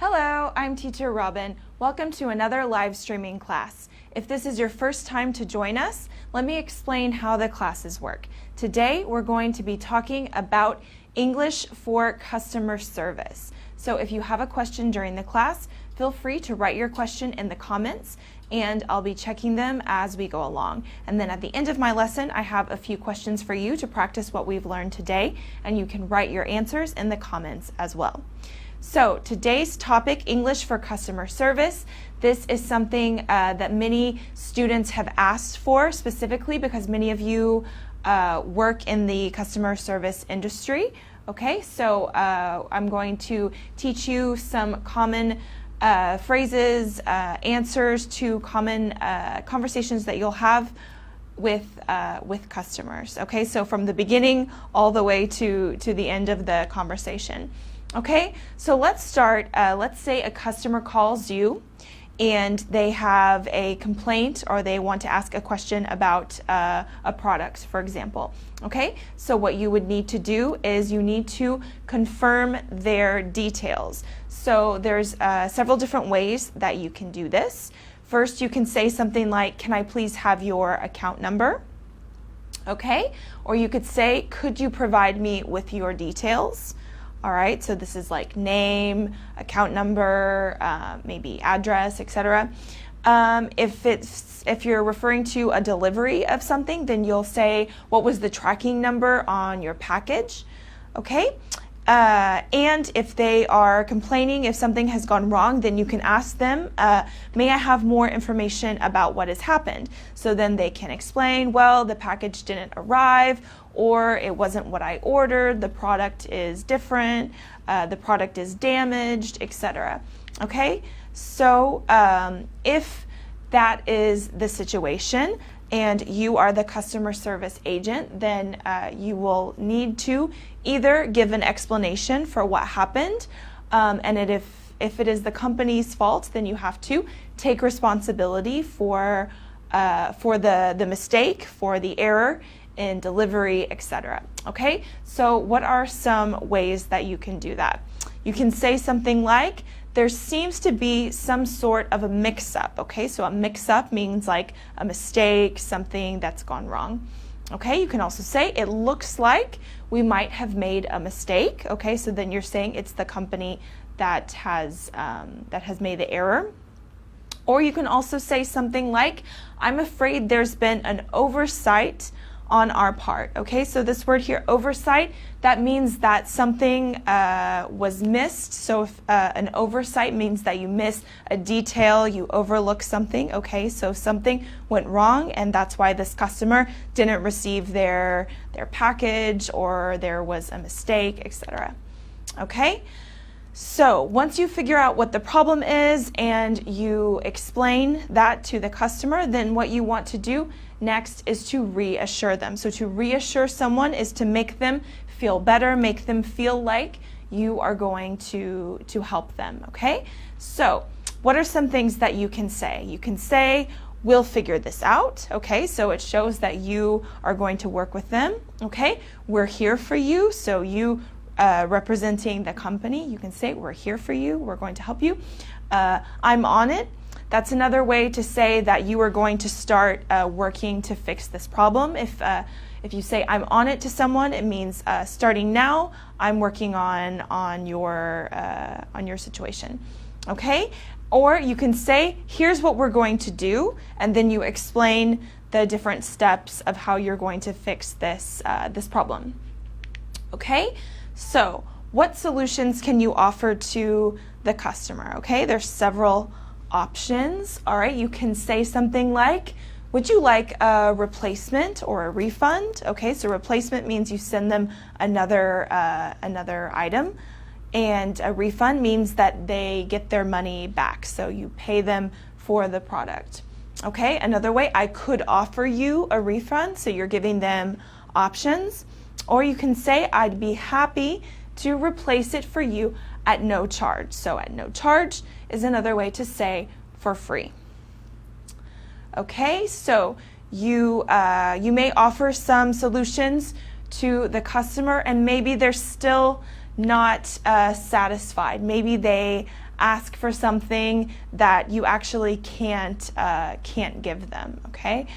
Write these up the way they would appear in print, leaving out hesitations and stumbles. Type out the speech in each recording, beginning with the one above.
Hello, I'm Teacher Robin. Welcome to another live streaming class. If this is your first time to join us, let me explain how the classes work. Today, we're going to be talking about English for customer service. So if you have a question during the class, feel free to write your question in the comments and I'll be checking them as we go along. And then at the end of my lesson, I have a few questions for you to practice what we've learned today, and you can write your answers in the comments as well. So today's topic, English for customer service. This is something that many students have asked for, specifically because many of you work in the customer service industry. Okay, so I'm going to teach you some common phrases, answers to common conversations that you'll have with customers. Okay, so from the beginning all the way to the end of the conversation. Okay, so let's start. Let's say a customer calls you and they have a complaint or they want to ask a question about a product, for example. Okay, so what you would need to do is you need to confirm their details. So there's several different ways that you can do this. First, you can say something like, "Can I please have your account number?" Okay, or you could say, "Could you provide me with your details?" All right, so this is like name, account number, maybe address, etc. If you're referring to a delivery of something, then you'll say, "What was the tracking number on your package?" Okay, and if they are complaining, if something has gone wrong, then you can ask them, "May I have more information about what has happened?" So then they can explain, "Well, the package didn't arrive," or "It wasn't what I ordered, the product is different, the product is damaged," etc. Okay, so if that is the situation and you are the customer service agent, then you will need to either give an explanation for what happened, and if it is the company's fault, then you have to take responsibility for the mistake, for the error in delivery, etc. Okay, so what are some ways that you can do that? You can say something like, "There seems to be some sort of a mix-up." Okay, so a mix-up means like a mistake, something that's gone wrong. Okay, you can also say, "It looks like we might have made a mistake." Okay, so then you're saying it's the company that has made the error. Or you can also say something like, "I'm afraid there's been an oversight on our part." Okay, so this word here, oversight, that means that something was missed. So if, an oversight means that you miss a detail, you overlook something. Okay, so something went wrong and that's why this customer didn't receive their package, or there was a mistake, etc. Okay, so once you figure out what the problem is and you explain that to the customer, then what you want to do next is to reassure them. So to reassure someone is to make them feel better, make them feel like you are going to help them, okay? So what are some things that you can say? You can say, "We'll figure this out," okay? So it shows that you are going to work with them, okay? "We're here for you," so you representing the company, you can say, "We're here for you, we're going to help you." "I'm on it." That's another way to say that you are going to start working to fix this problem. If you say "I'm on it" to someone, it means starting now, I'm working on your situation. Okay? Or you can say, "Here's what we're going to do," and then you explain the different steps of how you're going to fix this problem. Okay? So, what solutions can you offer to the customer? Okay? There's several options. All right, you can say something like, "Would you like a replacement or a refund?" Okay, so replacement means you send them another item, and a refund means that they get their money back, so you pay them for the product. Okay, another way, "I could offer you a refund," so you're giving them options. Or you can say, "I'd be happy to replace it for you at no charge." So at no charge is another way to say for free. Okay, so you may offer some solutions to the customer and maybe they're still not satisfied. Maybe they ask for something that you actually can't give them, okay?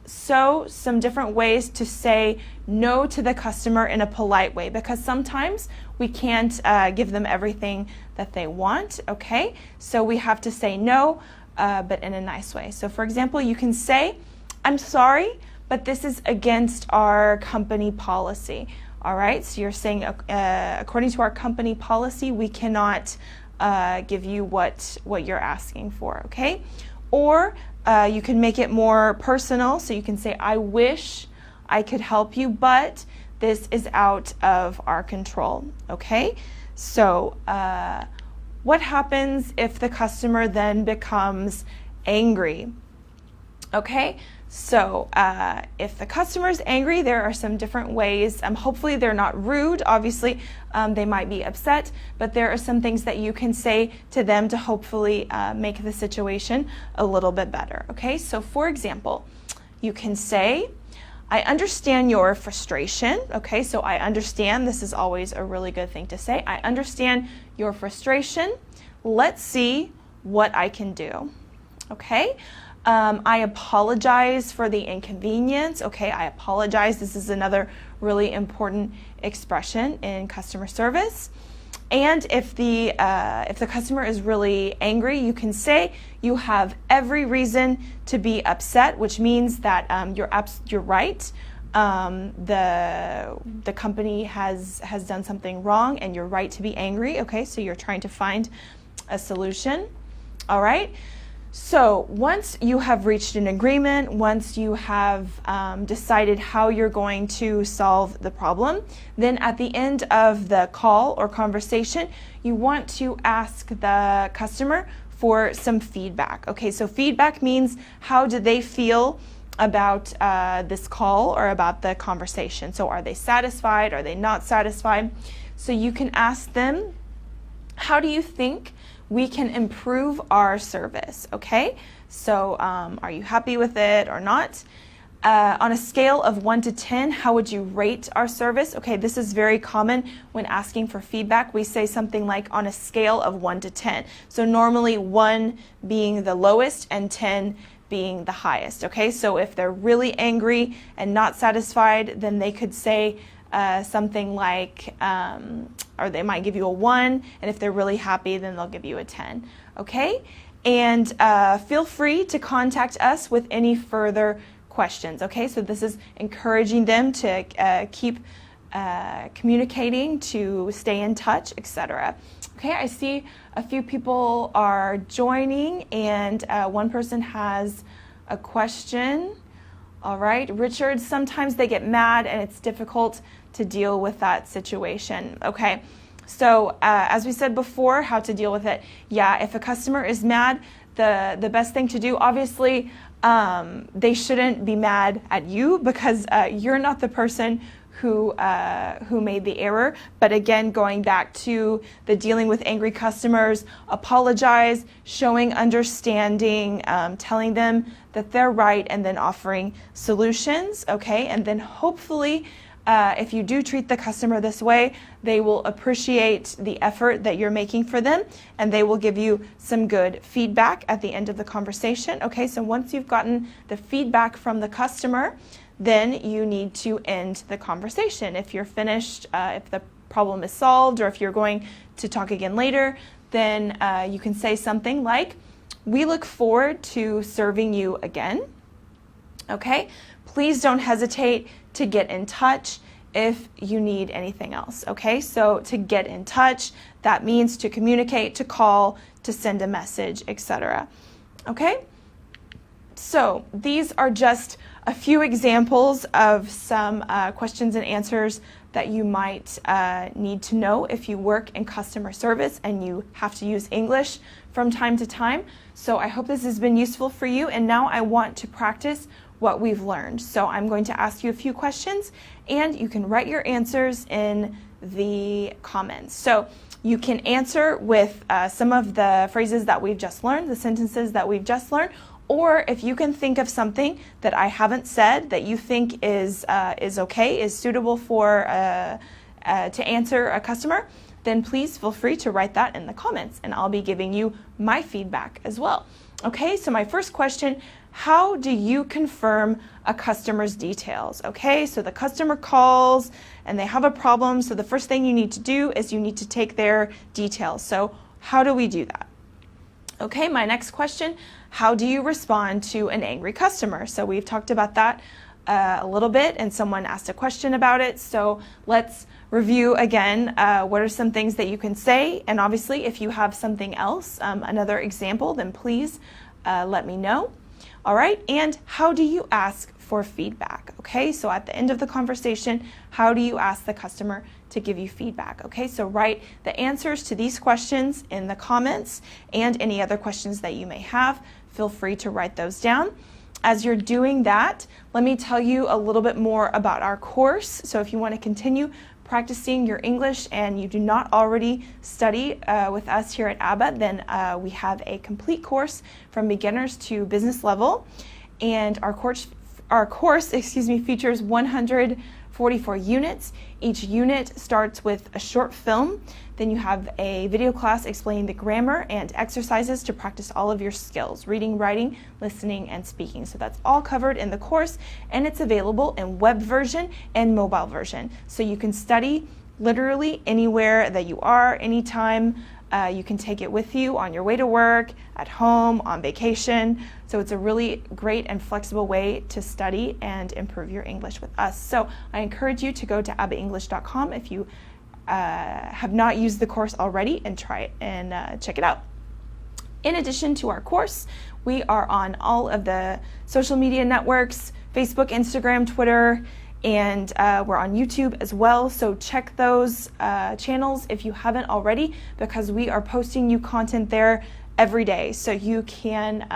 So some different ways to say no to the customer in a polite way, because sometimes we can't give them everything that they want, okay? So we have to say no, but in a nice way. So for example, you can say, I'm sorry, but this is against our company policy. All right, so you're saying according to our company policy, we cannot give you what you're asking for, okay? Or you can make it more personal, so you can say, I wish I could help you, but this is out of our control, okay? So what happens if the customer then becomes angry? Okay, so if the customer is angry, there are some different ways. Hopefully they're not rude. Obviously, they might be upset, but there are some things that you can say to them to hopefully make the situation a little bit better. Okay, so for example, you can say, I understand your frustration. Okay, so I understand. This is always a really good thing to say. I understand your frustration. Let's see what I can do. Okay. I apologize for the inconvenience. Okay, I apologize. This is another really important expression in customer service. And if the customer is really angry, you can say you have every reason to be upset, which means that you're right. The company has done something wrong, and you're right to be angry. Okay, so you're trying to find a solution. All right. So once you have reached an agreement, once you have decided how you're going to solve the problem, then at the end of the call or conversation, you want to ask the customer for some feedback. Okay, so feedback means how do they feel about this call or about the conversation. So are they satisfied? Are they not satisfied? So you can ask them, how do you think we can improve our service? Okay, so are you happy with it or not? On a scale of 1 to 10, how would you rate our service? Okay, this is very common when asking for feedback. We say something like on a scale of 1 to 10. So normally 1 being the lowest and 10 being the highest. Okay, so if they're really angry and not satisfied, then they could say something like, or they might give you a 1, and if they're really happy, then they'll give you a 10. Okay, and feel free to contact us with any further questions. Okay, so this is encouraging them to keep communicating, to stay in touch, etc. Okay, I see a few people are joining, and one person has a question. All right, Richard, sometimes they get mad and it's difficult to deal with that situation. Okay, so as we said before, how to deal with it. Yeah, if a customer is mad, the best thing to do, obviously, they shouldn't be mad at you because you're not the person who made the error. But again, going back to the dealing with angry customers, apologize, showing understanding, telling them that they're right, and then offering solutions, okay? And then hopefully, if you do treat the customer this way, they will appreciate the effort that you're making for them, and they will give you some good feedback at the end of the conversation, okay? So once you've gotten the feedback from the customer, then you need to end the conversation. If you're finished, if the problem is solved, or if you're going to talk again later, then you can say something like, we look forward to serving you again. Okay? Please don't hesitate to get in touch if you need anything else. Okay? So to get in touch, that means to communicate, to call, to send a message, etc. Okay? So these are just a few examples of some questions and answers that you might need to know if you work in customer service and you have to use English from time to time. So I hope this has been useful for you, and now I want to practice what we've learned. So I'm going to ask you a few questions, and you can write your answers in the comments. So you can answer with some of the phrases that we've just learned, the sentences that we've just learned, or if you can think of something that I haven't said that you think is okay, is suitable for to answer a customer, then please feel free to write that in the comments, and I'll be giving you my feedback as well. Okay, so my first question, how do you confirm a customer's details? Okay, so the customer calls and they have a problem, so the first thing you need to do is you need to take their details. So how do we do that? Okay, my next question, how do you respond to an angry customer? So we've talked about that a little bit, and someone asked a question about it. So let's review again. What are some things that you can say? And obviously, if you have something else, another example, then please let me know. All right, and how do you ask for feedback? Okay, so at the end of the conversation, how do you ask the customer to give you feedback? Okay, so write the answers to these questions in the comments, and any other questions that you may have, feel free to write those down. As you're doing that, let me tell you a little bit more about our course. So if you want to continue practicing your English and you do not already study with us here at ABBA, then we have a complete course from beginners to business level. And our course features 144 units. Each unit starts with a short film. Then you have a video class explaining the grammar and exercises to practice all of your skills, reading, writing, listening, and speaking. So that's all covered in the course, and it's available in web version and mobile version. So you can study literally anywhere that you are, anytime. You can take it with you on your way to work, at home, on vacation. So it's a really great and flexible way to study and improve your English with us. So I encourage you to go to abbaenglish.com if you have not used the course already, and try it and check it out. In addition to our course, we are on all of the social media networks, Facebook, Instagram, Twitter, and we're on YouTube as well. So check those channels if you haven't already, because we are posting new content there every day. So you can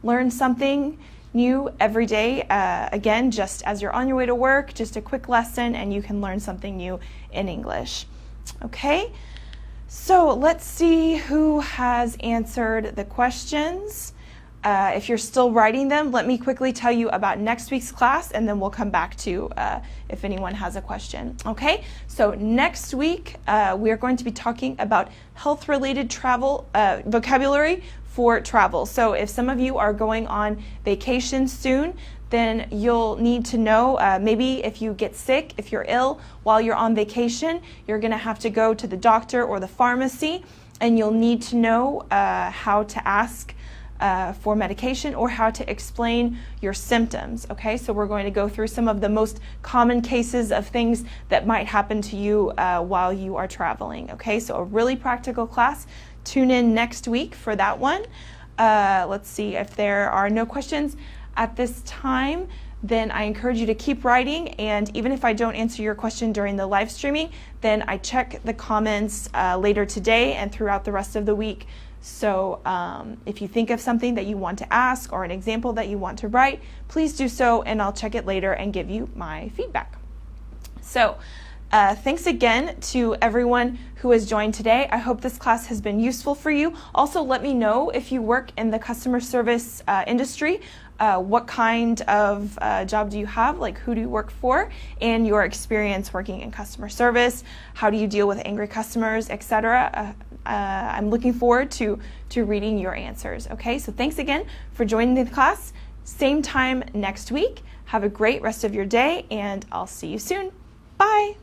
learn something new every day. Again, just as you're on your way to work, just a quick lesson, and you can learn something new in English. Okay, so let's see who has answered the questions. If you're still writing them, let me quickly tell you about next week's class, and then we'll come back to if anyone has a question. Okay, so next week we are going to be talking about health-related travel vocabulary for travel. So if some of you are going on vacation soon, then you'll need to know, maybe if you get sick, if you're ill while you're on vacation, you're going to have to go to the doctor or the pharmacy, and you'll need to know how to ask for medication or how to explain your symptoms. Okay, so we're going to go through some of the most common cases of things that might happen to you while you are traveling. Okay, so a really practical class. Tune in next week for that one. Let's see if there are no questions at this time. Then I encourage you to keep writing, and even if I don't answer your question during the live streaming, then I check the comments later today and throughout the rest of the week. So if you think of something that you want to ask or an example that you want to write, please do so, and I'll check it later and give you my feedback. So thanks again to everyone who has joined today. I hope this class has been useful for you. Also, let me know if you work in the customer service industry. What kind of job do you have? Like, who do you work for? And your experience working in customer service. How do you deal with angry customers, etc.? I'm looking forward to reading your answers. Okay, so thanks again for joining the class. Same time next week. Have a great rest of your day, and I'll see you soon. Bye.